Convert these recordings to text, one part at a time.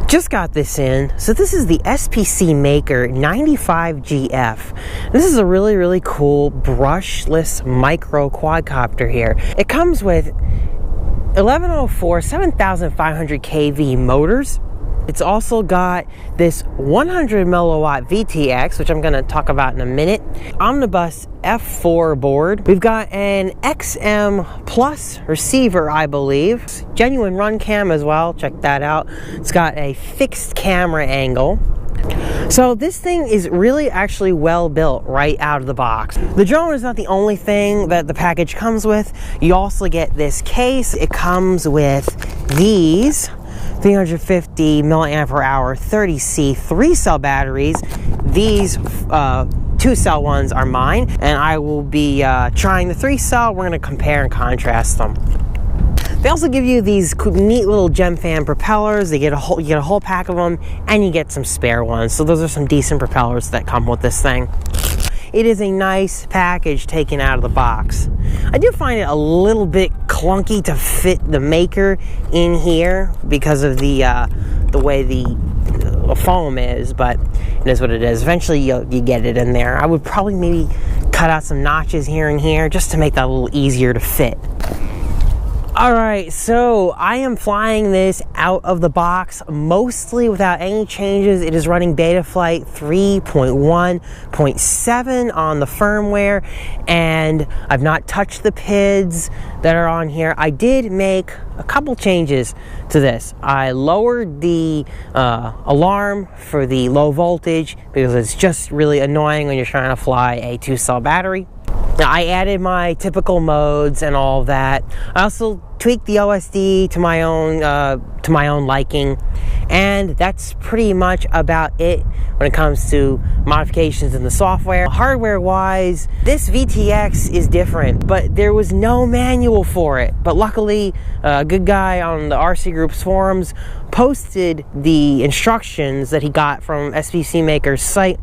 Just got this in. So this is the SPC Maker 95GF. This is a really, really cool brushless micro quadcopter here. It comes with 1104 7500 kV motors. It's also got this 100 milliwatt VTX, which I'm going to talk about in a minute. Omnibus F4 board. We've got an XM Plus receiver, I believe. Genuine RunCam as well. Check that out. It's got a fixed camera angle. So this thing is really actually well built right out of the box. The drone is not the only thing that the package comes with. You also get this case. It comes with these 350 milliamp hour 30C 3-cell batteries. These 2-cell ones are mine, and I will be trying the 3-cell. We're going to compare and contrast them. They also give you these neat little gem fan propellers. You get a whole pack of them, and you get some spare ones. So those are some decent propellers that come with this thing. It is a nice package taken out of the box. I do find it a little bit clunky to fit the Maker in here because of the way the foam is, but it is what it is. Eventually you get it in there. I would probably maybe cut out some notches here and here just to make that a little easier to fit. Alright, so I am flying this out of the box mostly without any changes. It is running Betaflight 3.1.7 on the firmware, and I've not touched the PIDs that are on here. I did make a couple changes to this. I lowered the alarm for the low voltage because it's just really annoying when you're trying to fly a 2-cell battery. Now, I added my typical modes and all of that. I also tweaked the OSD to my own liking, and that's pretty much about it when it comes to modifications in the software. Hardware-wise, this VTX is different, but there was no manual for it. But luckily, a good guy on the RC Group's forums posted the instructions that he got from SPC Maker's site.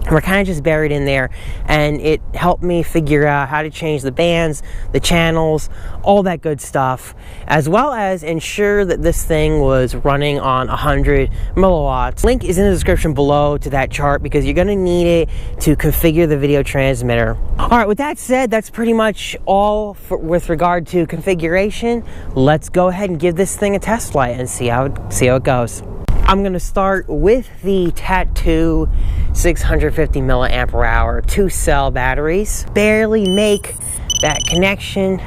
We're kind of just buried in there, and it helped me figure out how to change the bands, the channels, all that good stuff, as well as ensure that this thing was running on 100 milliwatts. Link is in the description below to that chart because you're going to need it to configure the video transmitter. Alright, with that said, that's pretty much all with regard to configuration. Let's go ahead and give this thing a test flight and see how it goes. I'm going to start with the Tattoo 650 milliamp hour 2-cell batteries. Barely make that connection,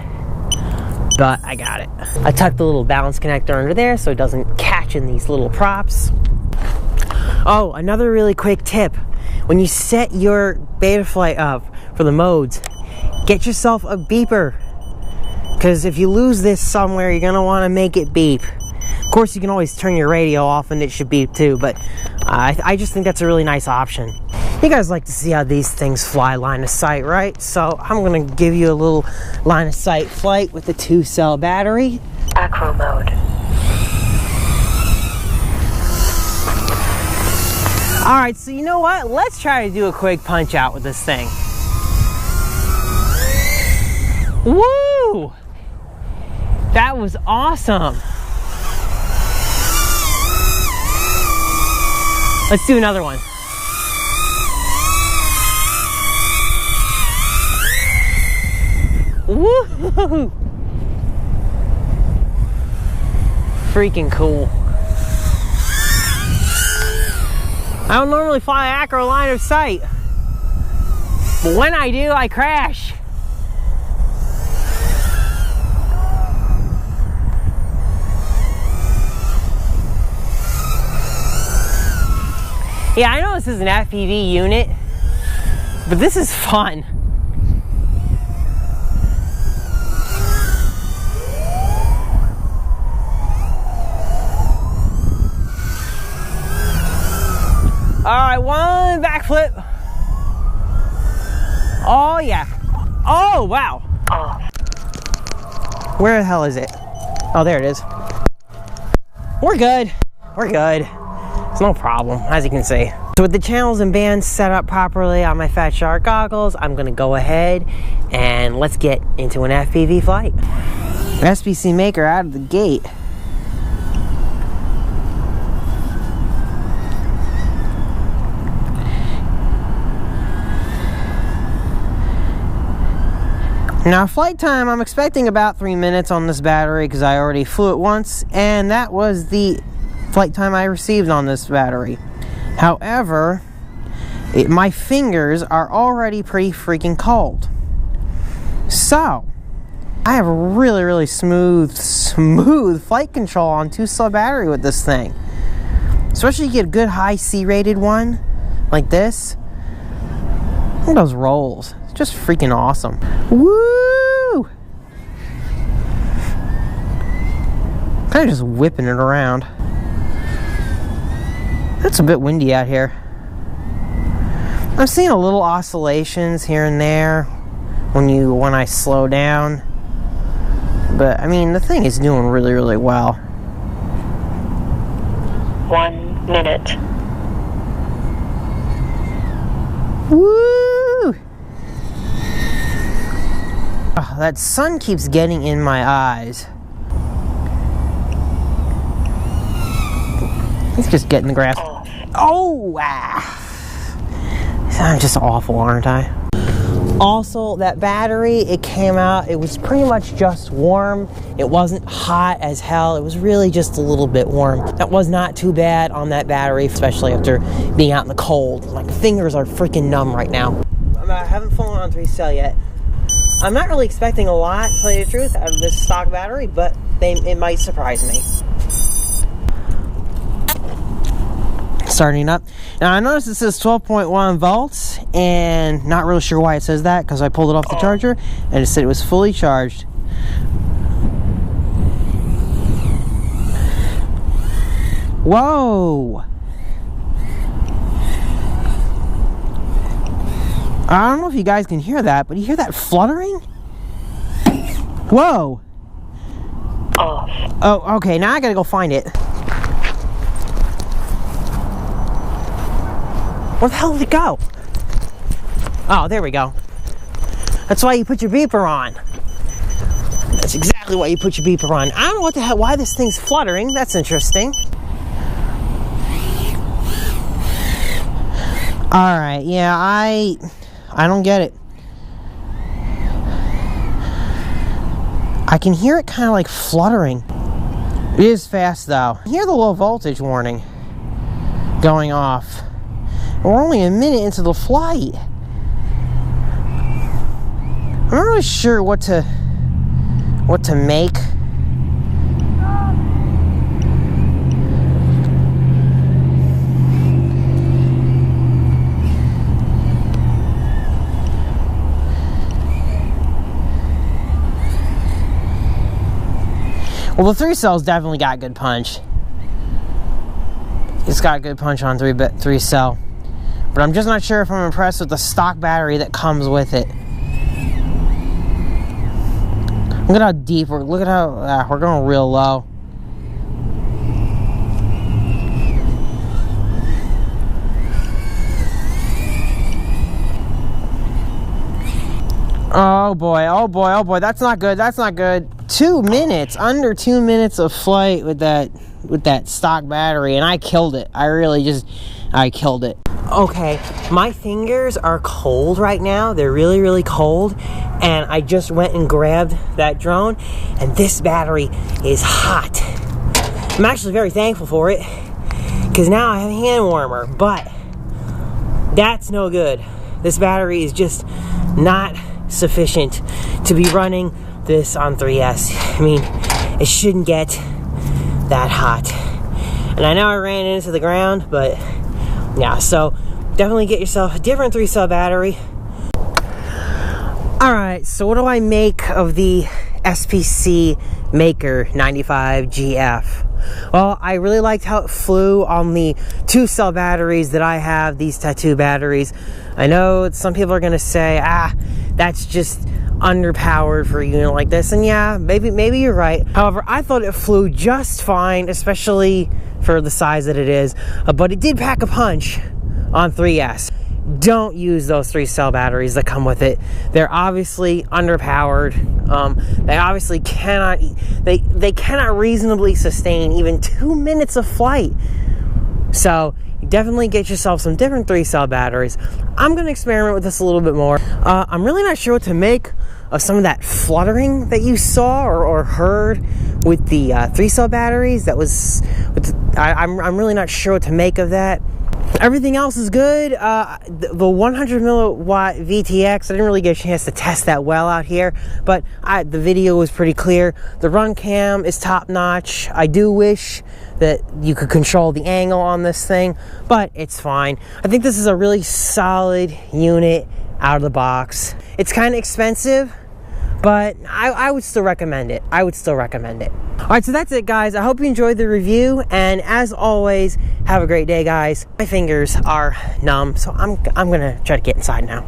but I got it. I tucked the little balance connector under there so it doesn't catch in these little props. Oh, another really quick tip. When you set your Betaflight up for the modes, get yourself a beeper. Because if you lose this somewhere, you're going to want to make it beep. Of course, you can always turn your radio off and it should beep too, but I just think that's a really nice option. You guys like to see how these things fly line of sight, right? So I'm going to give you a little line of sight flight with the 2-cell battery. Acro mode. Alright, so you know what? Let's try to do a quick punch out with this thing. Woo! That was awesome. Let's do another one. Woo! Freaking cool. I don't normally fly acro line of sight, but when I do, I crash. Yeah, I know this is an FPV unit, but this is fun. Alright, one backflip. Oh yeah. Oh wow. Where the hell is it? Oh, there it is. We're good. We're good. It's no problem, as you can see. So with the channels and bands set up properly on my Fat Shark goggles, I'm gonna go ahead and let's get into an FPV flight. SPC Maker out of the gate. Now, flight time, I'm expecting about 3 minutes on this battery because I already flew it once, and that was the flight time I received on this battery. However, my fingers are already pretty freaking cold. So, I have a really, really smooth flight control on 2-cell battery with this thing. Especially if you get a good high C-rated one, like this. Look at those rolls. It's just freaking awesome. Woo! Kind of just whipping it around. It's a bit windy out here. I'm seeing a little oscillations here and there when I slow down. But I mean, the thing is doing really, really well. 1 minute. Woo! Oh, that sun keeps getting in my eyes. He's just getting the grass. Oh, I'm just awful, aren't I? Also, that battery, it came out, it was pretty much just warm. It wasn't hot as hell. It was really just a little bit warm. That was not too bad on that battery, especially after being out in the cold. My fingers are freaking numb right now. I haven't flown on 3-cell yet. I'm not really expecting a lot, to tell you the truth, out of this stock battery, but it might surprise me. Starting up. Now I noticed it says 12.1 volts, and not really sure why it says that because I pulled it off the charger and it said it was fully charged. Whoa! I don't know if you guys can hear that, but you hear that fluttering? Whoa! Oh, okay, now I gotta go find it. Where the hell did it go? Oh, there we go. That's why you put your beeper on. That's exactly why you put your beeper on. I don't know what the hell, why this thing's fluttering. That's interesting. Alright, yeah, I don't get it. I can hear it kind of like fluttering. It is fast though. I hear the low voltage warning going off. We're only a minute into the flight. I'm not really sure what to make. Well, the 3-cell's definitely got good punch. It's got good punch on 3-cell. But I'm just not sure if I'm impressed with the stock battery that comes with it. Look at how deep look at how we're going real low. Oh boy, oh boy, oh boy, that's not good, that's not good. 2 minutes, under 2 minutes of flight with that stock battery, and I killed it. I killed it. Okay, my fingers are cold right now. They're really, really cold. And I just went and grabbed that drone, and this battery is hot. I'm actually very thankful for it, because now I have a hand warmer, but that's no good. This battery is just not sufficient to be running this on 3S. I mean, it shouldn't get that hot. And I know I ran into the ground, but yeah, so definitely get yourself a different 3-cell battery. Alright, so what do I make of the SPC Maker 95GF? Well, I really liked how it flew on the 2-cell batteries that I have, these tattoo batteries. I know some people are going to say, that's just underpowered for a unit like this, and yeah, maybe you're right. However, I thought it flew just fine, especially for the size that it is, but it did pack a punch on 3S. Don't use those 3-cell batteries that come with it. They're obviously underpowered. They obviously cannot, they cannot reasonably sustain even 2 minutes of flight. So definitely get yourself some different 3-cell batteries. I'm going to experiment with this a little bit more. I'm really not sure what to make of some of that fluttering that you saw or heard with the 3-cell batteries. That was, I'm really not sure what to make of that. Everything else is good. The 100 milliwatt VTX, I didn't really get a chance to test that well out here, but the video was pretty clear. The RunCam is top notch. I do wish that you could control the angle on this thing, but it's fine. I think this is a really solid unit out of the box. It's kind of expensive, but I would still recommend it. I would still recommend it. All right, so that's it, guys. I hope you enjoyed the review, and as always, have a great day, guys. My fingers are numb, so I'm gonna try to get inside now.